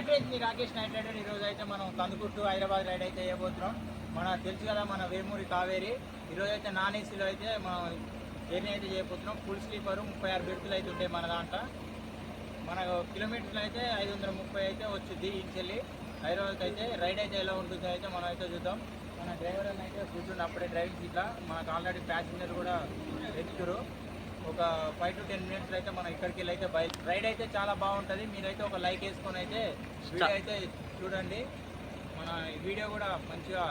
Hi friends, మీ Rakesh night rider. ఈరోజు అయితే మనం కందుకూరు హైదరాబాద్ రైడ్ అయితే చేయబోతున్నాం. మన తెలుసు కదా మన వేమూరి కావేరి. ఈరోజు అయితే నాన్ ఏసీలో అయితే మనం జర్నీ అయితే చేయబోతున్నాం. ఫుల్ స్లీపరు 36 బెర్తులు అయితే ఉంటాయి మన దాంట్లో. మన కిలోమీటర్లు అయితే 530 అయితే వచ్చింది ఇంచెల్లి హైదరాబాద్కి. అయితే రైడ్ అయితే ఎలా ఉంటుందో అయితే మనం అయితే చూద్దాం. మన డ్రైవర్ అని అయితే కూర్చుండి అప్పుడే డ్రైవింగ్ సీట్లో మనకు ఆల్రెడీ ప్యాసింజర్ కూడా ఎక్కుతారు. ఒక 5 to 10 మినిట్స్ అయితే మనం ఇక్కడికి వెళ్ళి అయితే రైడ్ అయితే చాలా బాగుంటుంది. మీరైతే ఒక లైక్ వేసుకొని అయితే వీడియో అయితే చూడండి. మన వీడియో కూడా మంచిగా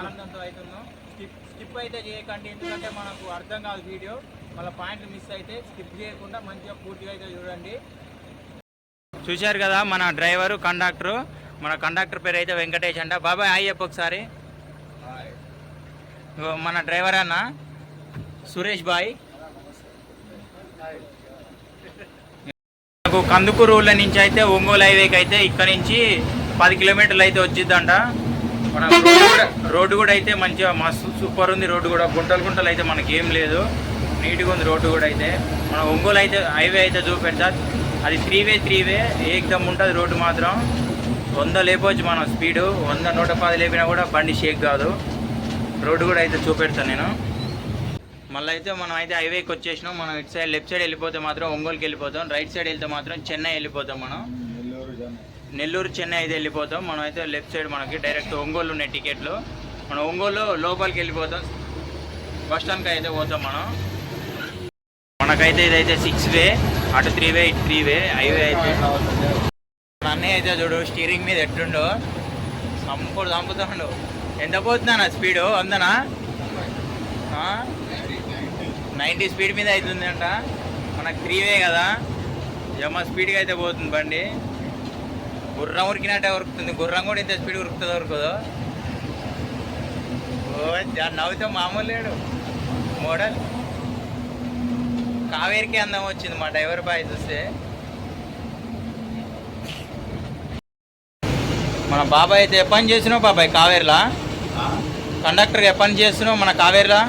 ఆనందంతో అవుతున్నాం. స్కిప్ అయితే చేయకండి, ఎందుకంటే మనకు అర్థం కాదు వీడియో. మళ్ళీ పాయింట్లు మిస్ అయితే స్కిప్ చేయకుండా మంచిగా పూర్తిగా అయితే చూడండి. చూశారు కదా మన డ్రైవరు కండక్టరు. మన కండక్టర్ పేరు అయితే వెంకటేష్ అంట. బాబాయ్ హాయ్ చెప్పు ఒకసారి. మన డ్రైవర్ అన్న సురేష్ బాయ్. మనకు కందుకూరు ఊళ్ళ నుంచి అయితే ఒంగోలు హైవేకి అయితే ఇక్కడ నుంచి 10 కిలోమీటర్లు అయితే వచ్చిద్దంట. మన రోడ్డు కూడా అయితే మంచిగా మస్తు సూపర్ ఉంది. రోడ్డు కూడా గుంటలు అయితే మనకి ఏం లేదు, నీట్గా ఉంది రోడ్డు కూడా. అయితే మన ఒంగోలు అయితే హైవే అయితే చూపెడతా. అది 3 వే ఏకదమ్ ఉంటుంది రోడ్డు మాత్రం. 100 లేపవచ్చు మనం స్పీడు. 100, 110 లేపినా కూడా బండి షేక్ కాదు. రోడ్డు కూడా అయితే చూపెడతాను నేను. మళ్ళీ అయితే మనం అయితే హైవేకి వచ్చేసినాం. మనం ఇటు సైడ్ లెఫ్ట్ సైడ్ వెళ్ళిపోతే మాత్రం ఒంగోలుకి వెళ్ళిపోతాం. రైట్ సైడ్ వెళ్తే మాత్రం చెన్నై వెళ్ళిపోతాం. మనం నెల్లూరు చెన్నై అయితే వెళ్ళిపోతాం. మనం అయితే లెఫ్ట్ సైడ్ మనకి డైరెక్ట్ ఒంగోలు ఉన్నాయి టికెట్లు. మనం ఒంగోలు లోపలికి వెళ్ళిపోతాం. బస్ స్టాండ్కి అయితే పోతాం మనం. మనకైతే ఇదైతే 6 వే, అటు 3 వే, ఇటు 3 వే హైవే అయితే. అన్నీ అయితే చూడు స్టీరింగ్ మీద ఎట్టుండో చంపుతాడు. ఎంత పోతున్నా స్పీడు? 100నా 90 స్పీడ్ మీద అవుతుంది అంట. మనకు 3 వే కదా, జమ స్పీడ్గా అయితే పోతుంది బండి. గుర్రం ఉరికినట్టే ఉరుకుతుంది. గుర్రం కూడా ఇంత స్పీడ్ ఉరుకుతుందో ఉరుకుదో. నవ్వుతో మామూలు లేడు మోడల్. కావేరికి అందం వచ్చింది మా డ్రైవర్ బాయ్ చూస్తే. మన బాబాయ్ అయితే ఎప్పని చేసినావు బాబాయ్ కావేరిలా? కండక్టర్గా ఎప్పని చేస్తున్నావు మన కావేరిలా?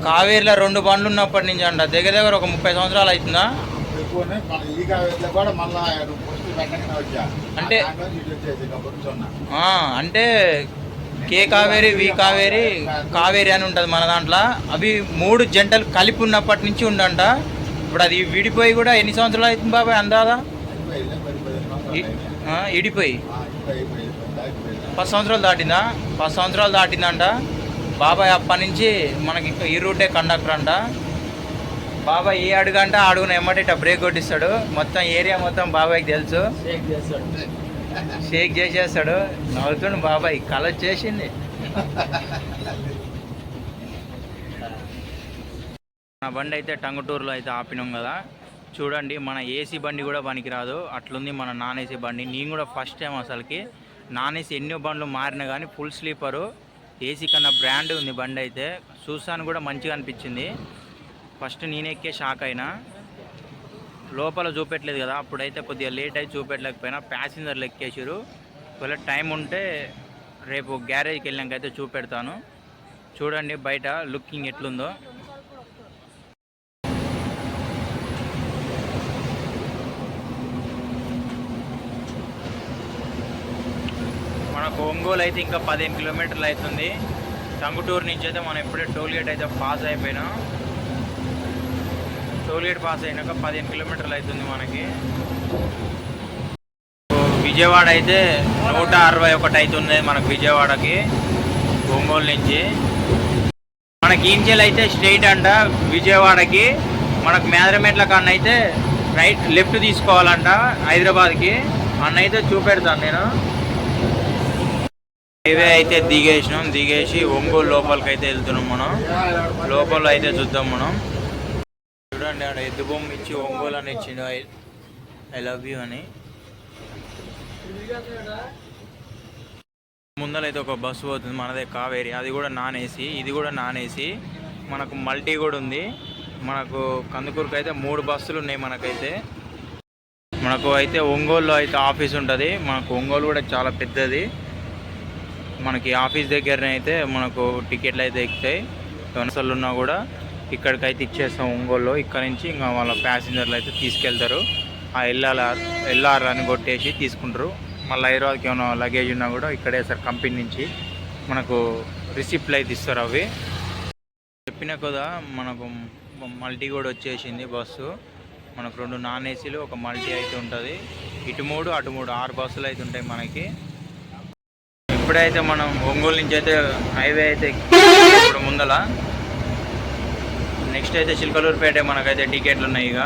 కావేరిలో 2 బండ్లు ఉన్నప్పటి నుంచి అంట. దగ్గర ఒక 30 సంవత్సరాలు అవుతుందా? అంటే కే కావేరి, వి కావేరి, కావేరి అని ఉంటుంది మన దాంట్లో. అవి 3 జంటలు కలిపి ఉన్నప్పటి నుంచి ఉండంట. ఇప్పుడు అది విడిపోయి కూడా ఎన్ని సంవత్సరాలు అవుతుంది బాబాయ్ అందాదా? ఇడిపోయి 10 సంవత్సరాలు దాటిందా? 10 సంవత్సరాలు దాటిందంట. బాబాయ్ అప్పటి నుంచి మనకి ఇంకా ఈ రూటే కండక్టర్ అంట. బాబాయ్ ఏ అడుగంట అడుగున ఎమ్మట బ్రేక్ కొట్టిస్తాడు. మొత్తం ఏరియా మొత్తం బాబాయ్కి తెలుసు. షేక్ చేసేస్తాడు. నవ్వుతుండు బాబాయ్, కళ వచ్చేసింది. నా బండి అయితే టంగుటూరులో అయితే ఆపినాం కదా. చూడండి మన ఏసీ బండి కూడా పనికిరాదు అట్లుంది మన నాన్ ఏసీ బండి. నేను కూడా ఫస్ట్ టైం అసలుకి నాన్ ఏసీ ఎన్నో బండ్లు మారినా కానీ ఫుల్ స్లీపరు ఏసీ కన్నా బ్రాండ్ ఉంది బండి. అయితే చూసాను కూడా మంచిగా అనిపించింది. ఫస్ట్ నేను ఎక్కే షాక్ అయినా. లోపల చూపెట్టలేదు కదా, అప్పుడైతే కొద్దిగా లేట్ అయి చూపెట్టలేకపోయినా. ప్యాసింజర్లు ఎక్కేసారు. ఒకవేళ టైం ఉంటే రేపు గ్యారేజ్కి వెళ్ళాకైతే చూపెడతాను. చూడండి బయట లుకింగ్ ఎట్లుందో. మనకు ఒంగోలు అయితే ఇంకా 15 కిలోమీటర్లు అవుతుంది. టంగుటూరు నుంచి అయితే మనం ఇప్పుడే టోల్గేట్ అయితే పాస్ అయిపోయినాం. టోల్గేట్ పాస్ అయినాక 15 కిలోమీటర్లు అవుతుంది మనకి. విజయవాడ అయితే 161 అవుతుంది మనకు విజయవాడకి ఒంగోలు నుంచి. మనకి ఇంచెల్ అయితే స్ట్రైట్ అంట విజయవాడకి. మనకు మేదరమెట్ల కన్నా అయితే లెఫ్ట్ తీసుకోవాలంట హైదరాబాద్కి. అన్న అయితే చూపెడతాను నేను. హైవే అయితే దిగేసి ఒంగోలు లోపలికి అయితే వెళ్తున్నాం మనం. లోపల అయితే చూద్దాం మనం. చూడండి ఆడ ఎద్దు బొమ్మ ఇచ్చి ఒంగోలు అని ఇచ్చిండు, ఐ లవ్ యూ అని. ముందరైతే ఒక బస్సు పోతుంది మనదే కావేరి. అది కూడా నాన్ ఏసీ, ఇది కూడా నాన్ ఏసీ. మనకు మల్టీ కూడా ఉంది. మనకు కందుకూరుకు అయితే 3 బస్సులు ఉన్నాయి మనకైతే. మనకు అయితే ఒంగోలులో అయితే ఆఫీస్ ఉంటుంది. మనకు ఒంగోలు కూడా చాలా పెద్దది. మనకి ఆఫీస్ దగ్గరనే అయితే మనకు టికెట్లు అయితే ఎక్కుతాయి. అసలు ఉన్నా కూడా ఇక్కడికైతే ఇచ్చేస్తాం ఒంగోలులో. ఇక్కడ నుంచి ఇంకా వాళ్ళ ప్యాసింజర్లు అయితే తీసుకెళ్తారు. ఆ ఎల్ఆర్ అని కొట్టేసి తీసుకుంటారు. మళ్ళీ హైదరాబాద్కి ఏమైనా లగేజ్ ఉన్నా కూడా ఇక్కడే సార్ కంపెనీ నుంచి మనకు రిసిప్ట్లు అయితే ఇస్తారు. అవి చెప్పిన కదా మనకు మల్టీ కూడా వచ్చేసింది బస్సు. మనకు 2 నాన్ ఏసీలు, ఒక మల్టీ అయితే ఉంటుంది. ఇటు 3 అటు 3 6 బస్సులు అయితే ఉంటాయి మనకి. ఇప్పుడైతే మనం ఒంగోలు నుంచి అయితే హైవే అయితే ఇప్పుడు ముందల. నెక్స్ట్ అయితే చిలకలూరుపేట మనకైతే టికెట్లు ఉన్నాయి. ఇక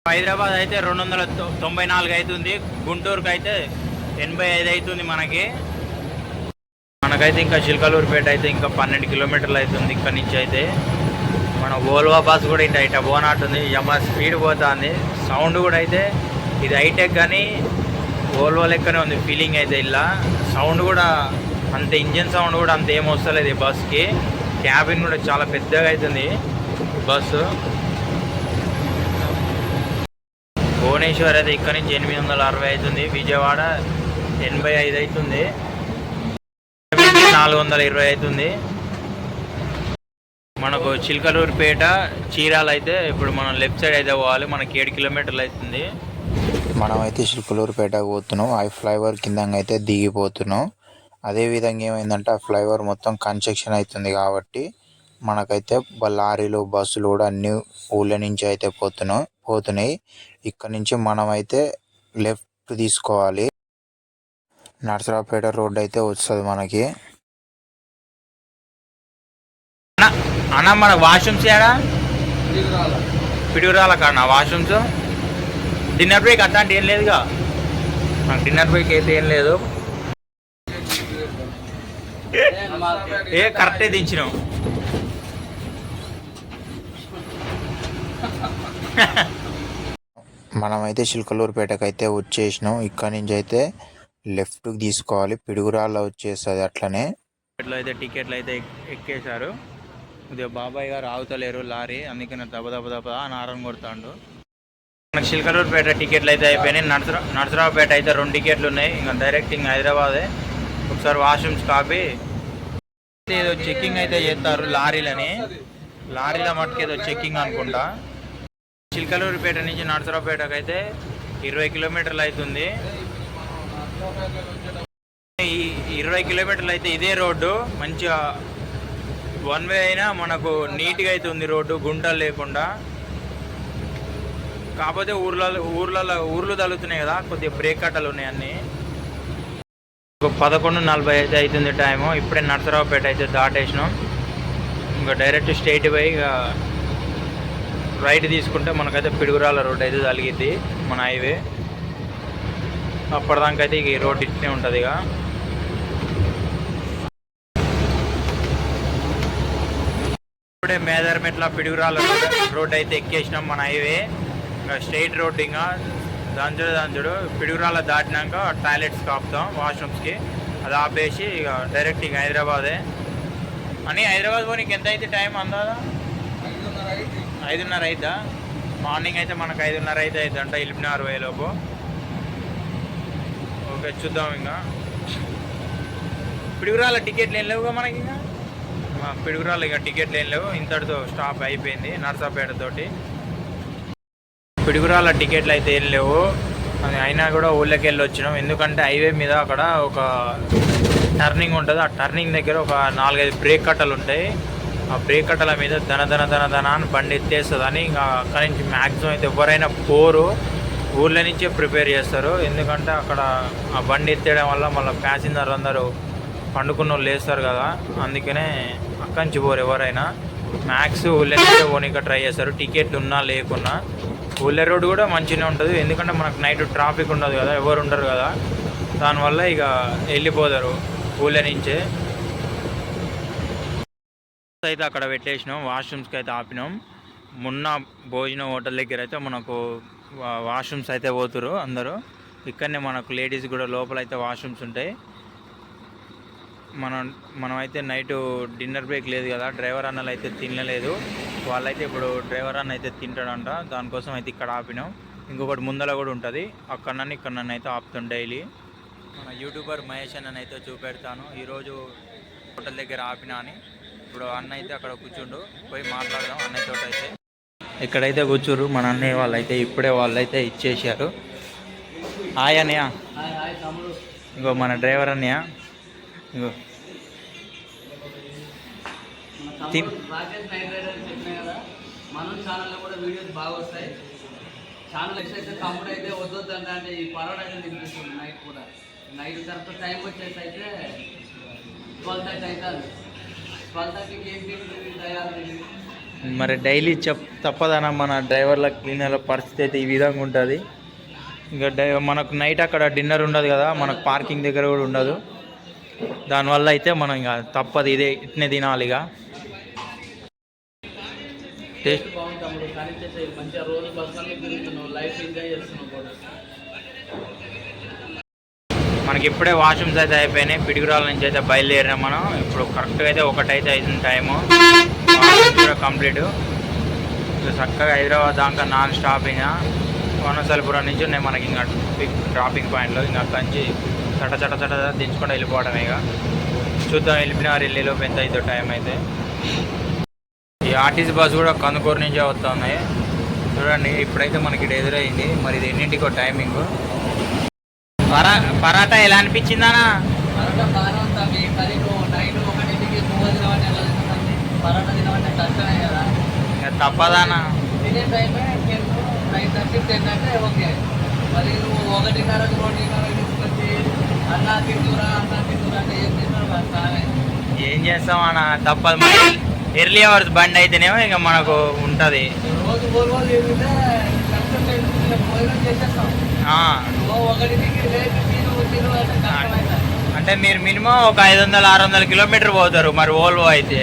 హైదరాబాద్ అయితే 294 అవుతుంది, గుంటూరుకి అయితే 85 అవుతుంది. మనకైతే ఇంకా చిలకలూరుపేట అయితే ఇంకా 12 కిలోమీటర్లు అవుతుంది ఇక్కడ నుంచి. అయితే మన ఓల్వా బస్ కూడా ఇట్లా పోనాటుంది, యమ స్పీడ్ పోతుంది. సౌండ్ కూడా అయితే ఇది హైటెక్ కానీ ఓల్వో లెక్కనే ఉంది ఫీలింగ్ అయితే. ఇలా సౌండ్ కూడా అంత, ఇంజిన్ సౌండ్ కూడా అంత ఏం వస్తలేదు ఈ బస్కి. క్యాబిన్ కూడా చాలా పెద్దగా అవుతుంది బస్సు. భువనేశ్వర్ అయితే ఇక్కడ నుంచి 860 అవుతుంది, విజయవాడ 85 అవుతుంది, 420 అవుతుంది. మనకు చిలకలూరుపేట చీరాల అయితే ఇప్పుడు మనం లెఫ్ట్ సైడ్ అయితే పోవాలి. మనకి 7 కిలోమీటర్లు అవుతుంది. మనం అయితే చిలకలూరుపేటకు పోతున్నాం. ఆ ఫ్లైఓవర్ కింద అయితే దిగిపోతున్నాం. అదేవిధంగా ఏమైందంటే ఆ ఫ్లైఓవర్ మొత్తం కన్స్ట్రక్షన్ అవుతుంది కాబట్టి మనకైతే లారీలు బస్సులు కూడా అన్ని ఊళ్ళ నుంచి అయితే పోతున్నాయి. ఇక్కడ నుంచి మనం అయితే లెఫ్ట్ తీసుకోవాలి. నర్సరావుపేట రోడ్ అయితే వస్తుంది మనకి. అన్న మన వాష్రూమ్స్ ఏడా పిడుగురాల కాడ వాష్రూమ్స్. డిన్నర్ బ్రేక్ అట్లాంటి ఏం లేదుగా. మనకు డిన్నర్ బ్రేక్ అయితే ఏం లేదు. కరెక్టే దించినాం. మనమైతే చిలకలూరుపేటకు అయితే వచ్చేసినాం. ఇక్కడ నుంచి అయితే లెఫ్ట్ తీసుకోవాలి, పిడుగురాళ్ళ వచ్చేస్తుంది. అట్లనే అయితే టికెట్లు అయితే ఎక్కేశారు. కొద్దిగా బాబాయ్ గారు ఆగుతలేరు లారీ, అందుకని దెబ్బ నారం కొడతాడు. మనకు చిలకలూరుపేట టికెట్లు అయితే అయిపోయినాయి. నర్సరావుపేట అయితే 2 టికెట్లు ఉన్నాయి. ఇంకా డైరెక్ట్ ఇంకా హైదరాబాదే. ఒకసారి వాష్రూమ్స్ కాపీ ఏదో చెక్కింగ్ అయితే చేస్తారు లారీల మట్టుకు ఏదో చెక్కింగ్ అనుకుంటా. చిలకలూరుపేట నుంచి నర్సరావుపేటకు అయితే 20 కిలోమీటర్లు అవుతుంది. ఈ 20 కిలోమీటర్లు అయితే ఇదే రోడ్డు మంచిగా 1 వే అయినా మనకు నీట్గా అయితే ఉంది రోడ్డు, గుంటలు లేకుండా. కాకపోతే ఊర్లు తగులుతున్నాయి కదా, కొద్దిగా బ్రేక్ కట్టలు ఉన్నాయి అన్నీ. 11:40 అయితే అవుతుంది టైము. ఇప్పుడే నర్సరావుపేట అయితే దాటేసినాం. ఇంకా డైరెక్ట్ స్ట్రైట్ పోయి ఇక రైట్ తీసుకుంటే మనకైతే పిడుగురాల రోడ్ అయితే తగిలిద్ది మన హైవే. అప్పటిదాకా అయితే ఇక ఈ రోడ్ ఇట్నే ఉంటుంది. ఇక ఇప్పుడే మేదర్మెట్ల పిడుగురాల రోడ్ అయితే ఎక్కేసినాం మన హైవే. ఇంకా స్ట్రైట్ రోడ్. ఇంకా దాంచుడు పిడుగురాల దాటినాక టాయిలెట్స్కి ఆపుతాం, వాష్రూమ్స్కి. అది ఆపేసి ఇక డైరెక్ట్ ఇక హైదరాబాదే. అని హైదరాబాద్ పోనీకి ఎంత అయితే టైం అందాదా? 5:30 అవుతా. మార్నింగ్ అయితే మనకు 5:30 అయితే అవుతుందంట ఎల్బినార్ వేలోపు. ఓకే చూద్దాం. ఇంకా పిడుగురాల టికెట్లు ఏం లేవుగా మనకి. ఇంకా పిడుగురాలు ఇక టికెట్లు ఏం లేవు. ఇంతటితో స్టాప్ అయిపోయింది నర్సాపేట తోటి. పిడుగురాల టికెట్లు అయితే ఏం లేవు. అయినా కూడా ఊళ్ళకి వెళ్ళి వచ్చినాం. ఎందుకంటే హైవే మీద అక్కడ ఒక టర్నింగ్ ఉంటుంది. ఆ టర్నింగ్ దగ్గర ఒక 4-5 బ్రేక్ కట్టలు ఉంటాయి. ఆ బ్రేక్ కట్టల మీద దన అని బండి ఎత్తేస్తుందని ఇంకా అక్కడి నుంచి మ్యాక్సిమం అయితే ఎవరైనా ఊర్ల నుంచే ప్రిపేర్ చేస్తారు. ఎందుకంటే అక్కడ ఆ బండి ఎత్తేయడం వల్ల మళ్ళీ ప్యాసింజర్ అందరూ పండుకున్న వాళ్ళు లేస్తారు కదా, అందుకనే అక్కడి నుంచి పోరు ఎవరైనా. మ్యాక్స్ ఊళ్ళ నుంచే పోనీక ట్రై చేస్తారు, టికెట్లు ఉన్నా లేకున్నా. ఊళ్ళ రోడ్డు కూడా మంచిగానే ఉంటుంది, ఎందుకంటే మనకు నైట్ ట్రాఫిక్ ఉండదు కదా, ఎవరు ఉండరు కదా. దానివల్ల ఇక వెళ్ళిపోతారు ఊళ్ళ నుంచే. అయితే అక్కడ పెట్టేసినాం, వాష్రూమ్స్కి అయితే ఆపినాం. మొన్న భోజనం హోటల్ దగ్గర అయితే మనకు వాష్రూమ్స్ అయితే పోతురు అందరూ. ఇక్కడనే మనకు లేడీస్ కూడా లోపల అయితే వాష్రూమ్స్ ఉంటాయి. మనమైతే నైట్ డిన్నర్ బ్రేక్ లేదు కదా, డ్రైవర్ అన్నలు అయితే తినలేదు. వాళ్ళైతే ఇప్పుడు డ్రైవర్ అన్న అయితే తింటాడంట, దానికోసం అయితే ఇక్కడ ఆపినాం. ఇంకొకటి ముందర కూడా ఉంటుంది, అక్కడ అయితే ఆపుతాం డైలీ. మన యూట్యూబర్ మహేష్ అన్నని అయితే చూపెడతాను. ఈరోజు హోటల్ దగ్గర ఆపినా అని. ఇప్పుడు అన్న అయితే అక్కడ కూర్చుండు, పోయి మాట్లాడదాం అన్నయ్య తోట. అయితే ఇక్కడైతే కూర్చుర్రు మన అన్నయ్య వాళ్ళైతే, ఇప్పుడే వాళ్ళైతే ఇచ్చేసారు. హాయ్ అన్నయ్య. ఇంకో మన డ్రైవర్ అన్నయ్య. ఇంకో మనం ఛానల్లో కూడా వీడియోస్ బాగా వస్తాయి. ఛానల్ అయితే తమ్ముడు అయితే వద్దంటే అంటే ఈ పరోటా అయితే తినిపిస్తుంది నైట్ కూడా. నైట్ కరెక్ట్ టైం వచ్చేసి అయితే 12:30 అవుతుంది. 12:30కి ఏం తయారు. మరి డైలీ తప్పదన్న మన డ్రైవర్ల క్లీనర్ల పరిస్థితి అయితే ఈ విధంగా ఉంటుంది. ఇంకా మనకు నైట్ అక్కడ డిన్నర్ ఉండదు కదా, మనకు పార్కింగ్ దగ్గర కూడా ఉండదు. దానివల్ల అయితే మనం ఇంకా తప్పదు, ఇట్నే తినాలి. ఇక టేస్ట్ బాగుంటాము కానీ మంచిగా రోజు బస్సులో తిరుగుతున్నావు, లైఫ్ ఎంజాయ్ చేస్తున్నావు కూడా. మనకి ఇప్పుడే వాష్రూమ్స్ అయితే అయిపోయినాయి. పిడుగురాల నుంచి అయితే బయలుదేరినాం మనం. ఇప్పుడు కరెక్ట్గా అయితే 1 అయితే అవుతుంది టైము. కూడా కంప్లీట్. చక్కగా హైదరాబాద్ దాకా నాన్ స్టాపింగ్. వనసలిపురం నుంచి ఉన్నాయి మనకి ఇంకా డ్రాపింగ్ పాయింట్లో. ఇంకా అక్కడి నుంచి చట దించుకుంటూ వెళ్ళిపోవడమే. ఇక చూద్దాం వెళ్ళిపోయినారు, వెళ్ళేలోపు ఎంత అవుతుందో టైం అయితే. ఈ ఆర్టీసీ బస్సు కూడా కందుకూరు నుంచే వస్తూ ఉన్నాయి. చూడండి ఇప్పుడైతే మనకి ఇక్కడ ఎదురైంది. మరి ఇది ఎన్నింటికో టైమింగ్. పరాటా ఎలా అనిపించిందనా? పరోటా బాగానే ఉంటుంది. కానీ నువ్వు నైట్ 1కి పరోటా తినమంటే కష్టమే కదా. తప్పదానా? తినే టైమే 9:30, 10 అంటే ఓకే. మరి నువ్వు 1:30, 2:30 తీసుకొచ్చి అన్నా తింటురా అంటే ఏం తింటారు కష్టామే. ఏం చేస్తాం అన్న, తప్పదు. మరి ఎర్లీ అవర్స్ బండి అయితేనేమో ఇక మనకు ఉంటుంది. రోజు గోల్గోలు తిరిగితే భోజనం చేసేస్తాం. 1కి లేచి తిను అంటే కష్టమైతే. అంటే మీరు మినిమం ఒక 500-600 కిలోమీటర్ పోతారు మరి ఓల్వో అయితే.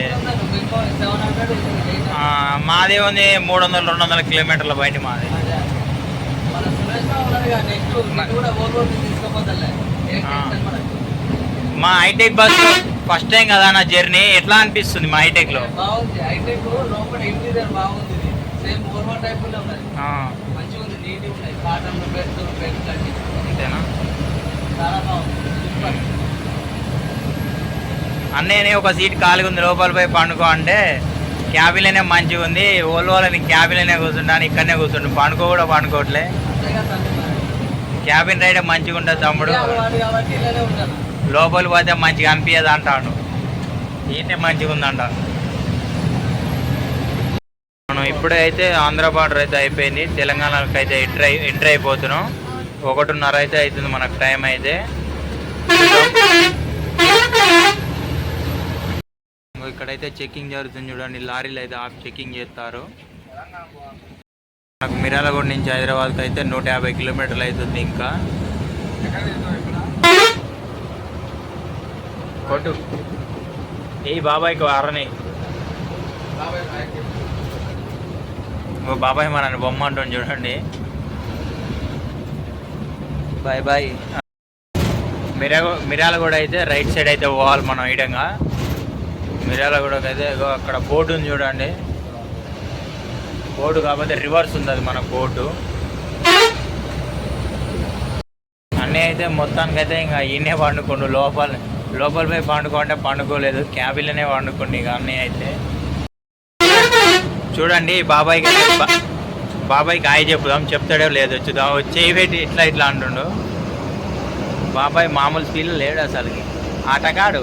మాదే ఉంది 300-200 కిలోమీటర్ల బయట మాది. మా హైటెక్ బస్ ఫస్ట్ టైం కదా నా జర్నీ, ఎట్లా అనిపిస్తుంది మా హైటెక్ లో? బాగుంది. హైటెక్ లోపల ఇంటీరియర్ బాగుంది. సేమ్ ఓల్వో టైప్ లో ఉన్నది. మంచిగా ఉంది, నీట్గా ఉన్నాయి. కాటన్ బెడ్స్ అంతేనా? చాలా బాగుంది. సూపర్. అన్నయ్యనే ఒక సీట్ ఖాళీగా ఉంది, లోపల పోయి పండుకో అంటే క్యాబిన్లోనే మంచిగా ఉంది. ఓల్వోలని క్యాబిన్లోనే కూర్చుంటాను, ఇక్కడనే కూర్చుంటు. పండుకో కూడా పండుకోవట్లే. క్యాబిన్ రైడ్ మంచిగా ఉంటుంది తమ్ముడు. లోపలికి పోతే మంచిగా అనిపించదు అంటాను. ఏంటే మంచిగా ఉందంట. మనం ఇప్పుడైతే ఆంధ్ర బార్డర్ అయితే అయిపోయింది. తెలంగాణకి అయితే ఎంటర్ అయిపోతున్నాం. 1:30 అయితే అవుతుంది మనకు టైం అయితే. ఇక్కడైతే చెకింగ్ జరుగుతుంది చూడండి. లారీలు అయితే ఆఫ్ చెకింగ్ చేస్తారు. మనకు మిర్యాలగూడ నుంచి హైదరాబాద్కి అయితే 150 కిలోమీటర్లు అవుతుంది. ఇంకా కొట్టు ఏ బాబాయ్కి అరని బాబాయ్ మన బొమ్మ అంటుంది చూడండి. Bye bye. మిర్యాలగూడ అయితే రైట్ సైడ్ అయితే పోవాలి మనం. ఈడంగా మిర్యాలగూడకి అయితే అక్కడ బోర్డు ఉంది చూడండి. బోర్డు కాకపోతే రివర్స్ ఉంది, అది మన బోర్డు. అన్నీ అయితే మొత్తానికైతే ఇంకా ఈయనే పండుకోండు. లోపల పోయి పండుకోంటే పండుకోలేదు, క్యాబిన్లోనే పండుకోండి. ఇక అన్నీ అయితే చూడండి. బాబాయ్కి హాయ్ చెప్పుదాం, చెప్తాడో లేదో చూద్దాం. చేయి పెట్టి ఇట్లా అంటుండు. బాబాయ్ మామూలు ఫీల్ లేడు అసలుకి, ఆటగాడు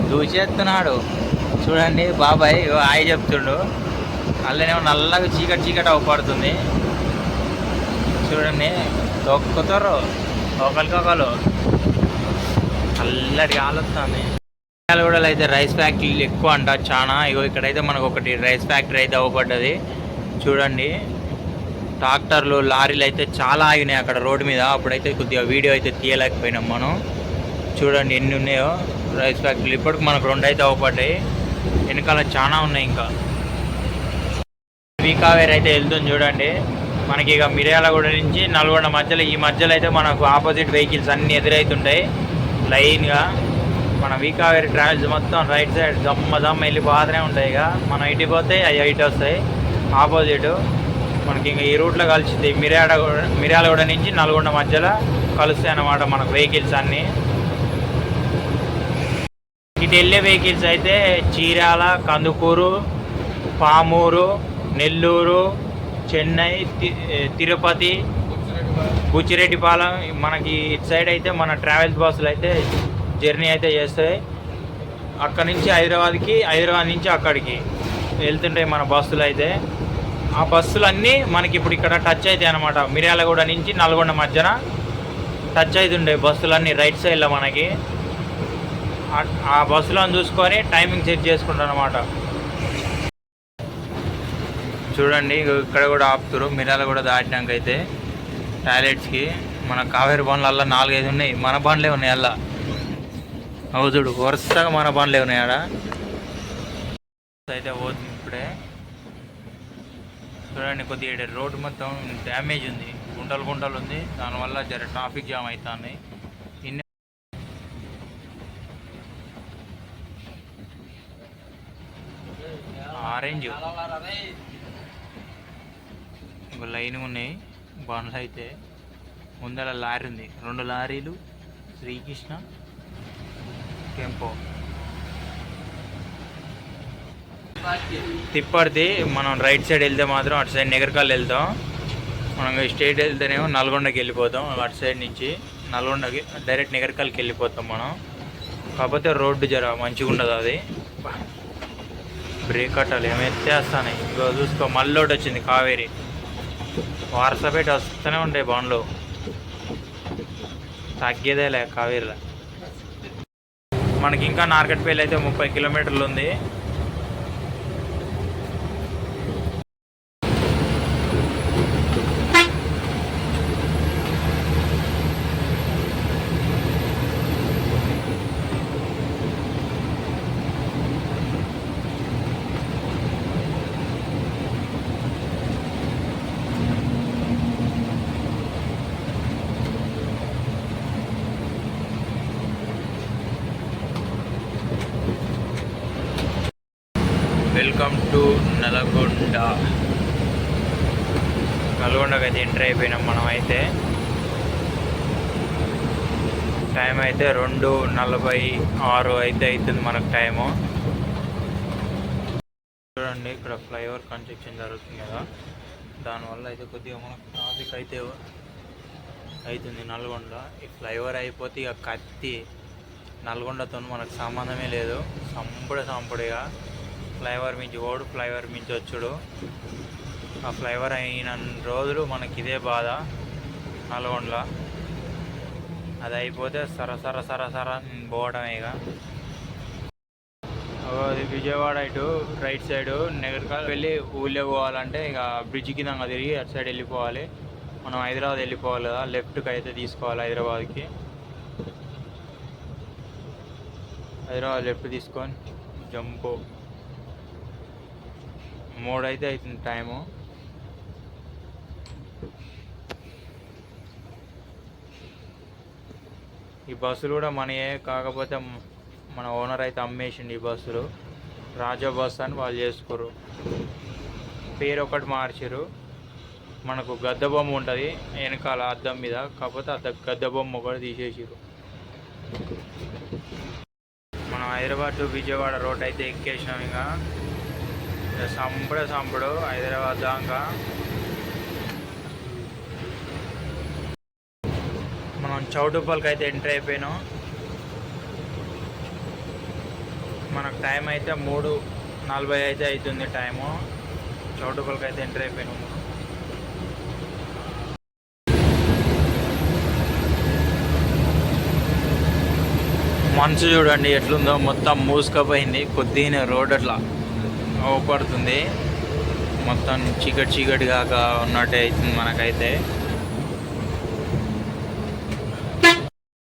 దూచేస్తున్నాడు. చూడండి బాబాయ్ హాయ్ చెప్తుండు. అల్లనేమో నల్లగా చీకటి అవపడుతుంది చూడండి. తొక్కుతారు ఒకరికొకరు, అల్లటి ఆలోస్తుంది. కూడా అయితే రైస్ ఫ్యాక్టరీలు ఎక్కువ అంట చాలా. ఇగో ఇక్కడైతే మనకు ఒకటి రైస్ ఫ్యాక్టరీ అయితే అవ్వబడ్డది చూడండి. ట్రాక్టర్లు లారీలు అయితే చాలా ఆగినాయి అక్కడ రోడ్డు మీద. అప్పుడైతే కొద్దిగా వీడియో అయితే తీయలేకపోయినాం మనం. చూడండి ఎన్ని ఉన్నాయో రైస్ ఫ్యాక్టరీలు. ఇప్పటికి మనకు 2 అయితే అవపడ్డాయి, వెనకాల చాలా ఉన్నాయి. ఇంకా కావేరి అయితే వెళ్తుంది చూడండి. మనకి ఇక మిర్యాలగూడ నుంచి నల్గొండ మధ్యలో, ఈ మధ్యలో అయితే మనకు ఆపోజిట్ వెహికల్స్ అన్నీ ఎదురవుతుంటాయి లైన్గా. మన కావేరి ట్రావెల్స్ మొత్తం రైట్ సైడ్ జమ్మ వెళ్ళిపోతూనే ఉంటాయి. ఇక మనం ఇటు పోతే అవి ఇటు వస్తాయి ఆపోజిట్. మనకి ఇంకా ఈ రూట్లో కలిసింది మిర్యాలగూడ నుంచి నల్గొండ మధ్యలో కలుస్తాయి అన్నమాట మనకు వెహికల్స్ అన్నీ. ఇటు వెళ్ళే వెహికల్స్ అయితే చీరాల, కందుకూరు, పామూరు, నెల్లూరు, చెన్నై, తిరుపతి, బుచ్చిరెడ్డిపాలెం. మనకి ఇటు సైడ్ అయితే మన ట్రావెల్స్ బస్సులు అయితే జర్నీ అయితే చేస్తాయి. అక్కడి నుంచి హైదరాబాద్కి, హైదరాబాద్ నుంచి అక్కడికి వెళ్తుంటాయి మన బస్సులు అయితే. ఆ బస్సులన్నీ మనకి ఇప్పుడు ఇక్కడ టచ్ అవుతాయి అన్నమాట. మిర్యాలగూడ నుంచి నల్గొండ మధ్యన టచ్ అవుతుండే బస్సులన్నీ రైట్ సైడ్లో మనకి. ఆ బస్సులను చూసుకొని టైమింగ్ సెట్ చేసుకుంటాం అన్నమాట. చూడండి ఇక్కడ కూడా ఆపుతారు మిర్యాలగూడ దాటినాక అయితే టాయిలెట్స్కి. మన కావేరి బండ్లు 4-5 ఉన్నాయి, మన బండ్లే ఉన్నాయి అలా. అవు చూడు వరుసగా మన బండ్లే ఉన్నాయి ఆడ. అయితే పోతుంది ఇప్పుడే. చూడండి కొద్దిగా రోడ్డు మొత్తం డ్యామేజ్ ఉంది, గుంటలు ఉంది. దానివల్ల జర ట్రాఫిక్ జామ్ అవుతుంది. ఆరెంజ్ లైన్ ఉన్నాయి బండ్లు అయితే. ముందర లారీ ఉంది, 2 లారీలు, శ్రీకృష్ణ టెంపో. తిప్పడితే మనం రైట్ సైడ్ వెళ్తే మాత్రం అటు సైడ్ నెగర్కల్ వెళ్తాం. మనం స్ట్రైట్ వెళ్తేనేమో నల్గొండకి వెళ్ళిపోతాం. అటు సైడ్ నుంచి నల్గొండకి డైరెక్ట్ నెగర్కల్కి వెళ్ళిపోతాం మనం. కాకపోతే రోడ్డు జర మంచిగా ఉండదు, అది బ్రేక్ కట్టాలి. ఏమైతేస్తాయి ఇగో చూసుకో. మళ్ళీ ఒకటి వచ్చింది కావేరి, వారసపేట వస్తూనే ఉంటాయి బండ్లు, తగ్గేదేలే కావేరిలో. మనకి ఇంకా నార్కట్పల్లి అయితే 30 కిలోమీటర్లు ఉంది. వెల్కమ్ టు నల్గొండకి అయితే ఎంటర్ అయిపోయినాం మనం అయితే. టైం అయితే 2:46 అయితే అవుతుంది మనకు టైము. చూడండి ఇక్కడ ఫ్లైఓవర్ కన్స్ట్రక్షన్ జరుగుతుంది కదా, దానివల్ల అయితే కొద్దిగా మనకు ట్రాఫిక్ అయితే అవుతుంది నల్గొండ. ఈ ఫ్లైఓవర్ అయిపోతే ఇక కత్తి నల్గొండతో మనకు సంబంధమే లేదు. సంపుడిగా ఫ్లైఓవర్ మించి ఓడు, ఫ్లైఓవర్ మించి వచ్చుడు. ఆ ఫ్లైఓవర్ అయిన రోజులు మనకి ఇదే బాధ నల్గొండలో. అది అయిపోతే సర పోవడమే. ఇక అది విజయవాడ ఇటు రైట్ సైడు నెగర్కల్ వెళ్ళి ఊళ్ళో పోవాలంటే ఇక బ్రిడ్జ్ కింద తిరిగి అటు సైడ్ వెళ్ళిపోవాలి. మనం హైదరాబాద్ వెళ్ళిపోవాలి కదా, లెఫ్ట్కి అయితే తీసుకోవాలి హైదరాబాద్కి. హైదరాబాద్ లెఫ్ట్ తీసుకొని జంపు 3 అయితే అవుతుంది టైము. ఈ బస్సులు కూడా మనయే, కాకపోతే మన ఓనర్ అయితే అమ్మేసిండు ఈ బస్సులు. రాజా బస్ అని వాళ్ళు చేసుకోరు, పేరు ఒకటి మార్చారు. మనకు గద్దె బొమ్మ ఉంటుంది వెనకాల అద్దం మీద, కాకపోతే గద్దె బొమ్మ ఒకటి తీసేసారు. మనం హైదరాబాద్ టు విజయవాడ రోడ్ అయితే ఎక్కేసినాం. ఇక సంపుడు హైదరాబాద్ దాకా. మనం చౌటుప్పల్కి అయితే ఎంటర్ అయిపోయినాం. మనకు టైం అయితే 3:40 అయితే అవుతుంది టైము. చౌటుప్పల్కి అయితే ఎంటర్ అయిపోయినాం. మనసు చూడండి ఎట్లుందో, మొత్తం మూసుకపోయింది. కొద్దిగా రోడ్ అట్లా ఓపడుతుంది. మొత్తం చీకటి చీకటిగా ఉన్నట్టే అవుతుంది మనకైతే.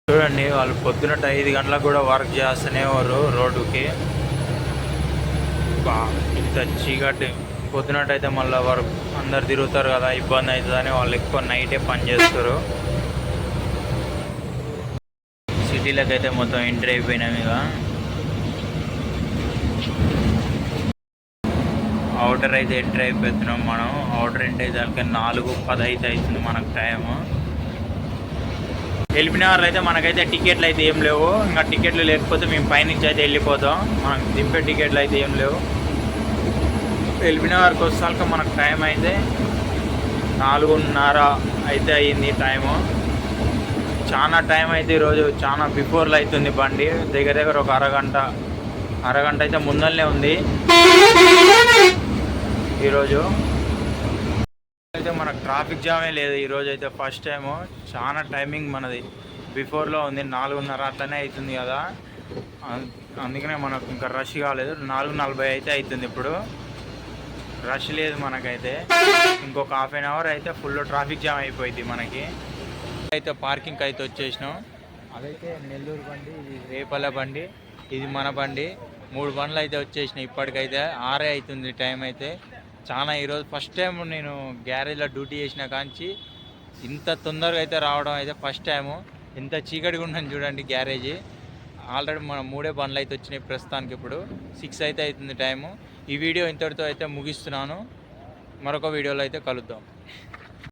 చూడండి వాళ్ళు పొద్దునట్టు 5 గంటలకు కూడా వర్క్ చేస్తూనే వారు రోడ్డుకి. ఇంత చీకటి పొద్దునట్టు అయితే మళ్ళీ వర్క్ అందరు తిరుగుతారు కదా, ఇబ్బంది అవుతుందని వాళ్ళు ఎక్కువ నైటే పని చేస్తారు. సిటీలకు అయితే మొత్తం ఎంట్రీ అయిపోయినాం ఇక. అవుటర్ అయితే ఎంట్రీ అయిపోతున్నాం మనం. అవుటర్ ఎంట్రీ అయితే 4:10 అయితే అవుతుంది మనకు టైము. వెళ్ళిన వాళ్ళు అయితే మనకైతే టికెట్లు అయితే ఏం లేవు. ఇంకా టికెట్లు లేకపోతే మేము పైనుంచి అయితే వెళ్ళిపోతాం. మనకు దింపే టికెట్లు అయితే ఏం లేవు. వెళ్ళిన వారికి వస్తాక మనకు టైం అయితే 4:30 అయితే అయ్యింది టైము. చాలా టైం అయితే ఈరోజు చాలా బిఫోర్లో అవుతుంది బండి. దగ్గర దగ్గర ఒక అరగంట అయితే ముందరనే ఉంది ఈరోజు. అయితే మనకు ట్రాఫిక్ జామే లేదు ఈరోజు అయితే ఫస్ట్ టైము. చాలా టైమింగ్ మనది బిఫోర్లో ఉంది. 4:30 అట్లనే అవుతుంది కదా, అందుకనే మనకు ఇంకా రష్ కాలేదు. 4:40 అయితే అవుతుంది ఇప్పుడు. రష్ లేదు మనకైతే. ఇంకొక హాఫ్ అన్ అవర్ అయితే ఫుల్ ట్రాఫిక్ జామ్ అయిపోయింది మనకి. అయితే పార్కింగ్ అయితే వచ్చేసినాం. అదైతే నెల్లూరు బండి, ఇది రేపల్ల బండి, ఇది మన బండి. 3 బండ్లు అయితే వచ్చేసినాయి. ఇప్పటికైతే 6 అవుతుంది టైం అయితే. చాలా ఈరోజు ఫస్ట్ టైం నేను గ్యారేజ్లో డ్యూటీ చేసిన కాంచి ఇంత తొందరగా అయితే రావడం అయితే ఫస్ట్ టైము. ఇంత చీకటిగా ఉన్నాను చూడండి గ్యారేజీ. ఆల్రెడీ మనం 3 బండ్లు అయితే వచ్చినాయి ప్రస్తుతానికి. ఇప్పుడు 6 అయితే అవుతుంది టైము. ఈ వీడియో ఇంతటితో అయితే ముగిస్తున్నాను. మరొక వీడియోలో అయితే కలుద్దాం.